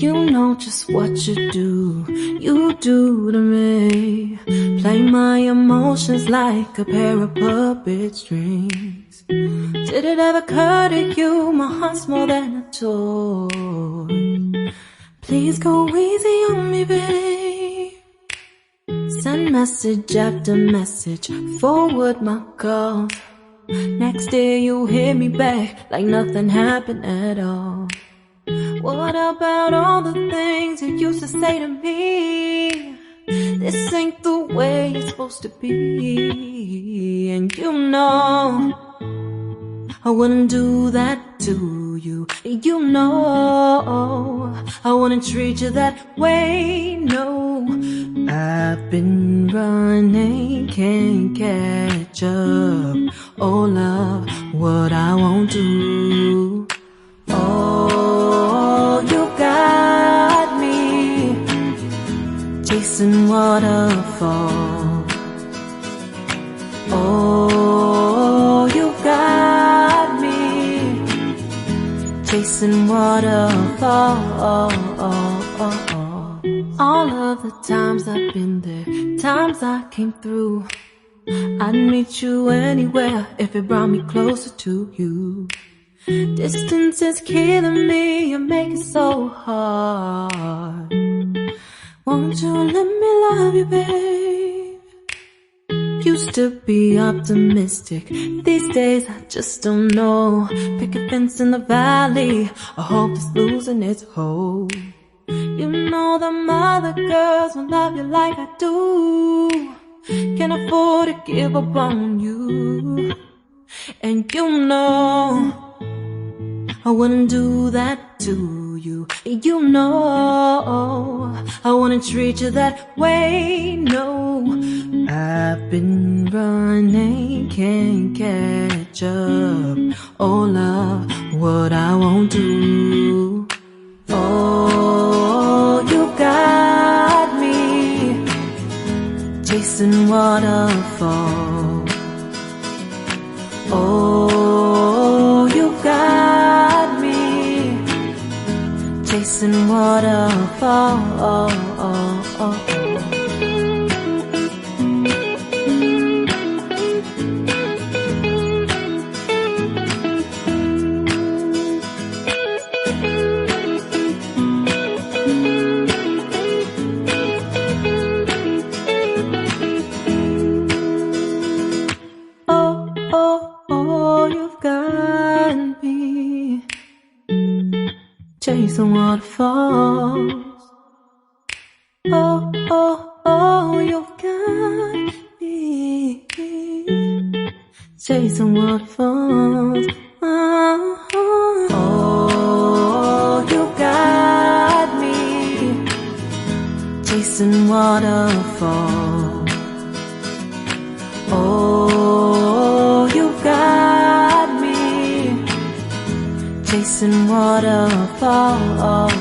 You know just what you do to me. Play my emotions like a pair of puppet strings. Did it ever occur to you my heart's more than a toy? Please go easy on me, babe. Send message after message, forward my calls. Next day you hit me back like nothing happened at all. What about all the things you used to say to me? This ain't the way it's supposed to be. And you know I wouldn't do that to you. You know I wouldn't treat you that way, no. I've been running, can't catch up. Oh love, what I won't do. Oh, you got me chasing waterfalls. Oh, you got me chasing waterfalls. All of the times I've been there, times I came through, I'd meet you anywhere if it brought me closer to you. Distance is killing me, you make it so hard. Won't you let me love you, babe? Used to be optimistic, these days I just don't know. Pick a fence in the valley, I hope it's losing its hold. You know them other girls won't love you like I do. Can't afford to give up on you. And you know I wouldn't do that to you. You know I wouldn't treat you that way, no. I've been running, can't catch up. Oh love, what I won't do. Oh, you got me chasing waterfalls. Oh, you got me chasing waterfalls. Chasing waterfalls. Oh, oh, oh, you've got me chasing waterfalls. Oh, oh, you got me chasing waterfalls. Oh, you got me chasing waterfalls.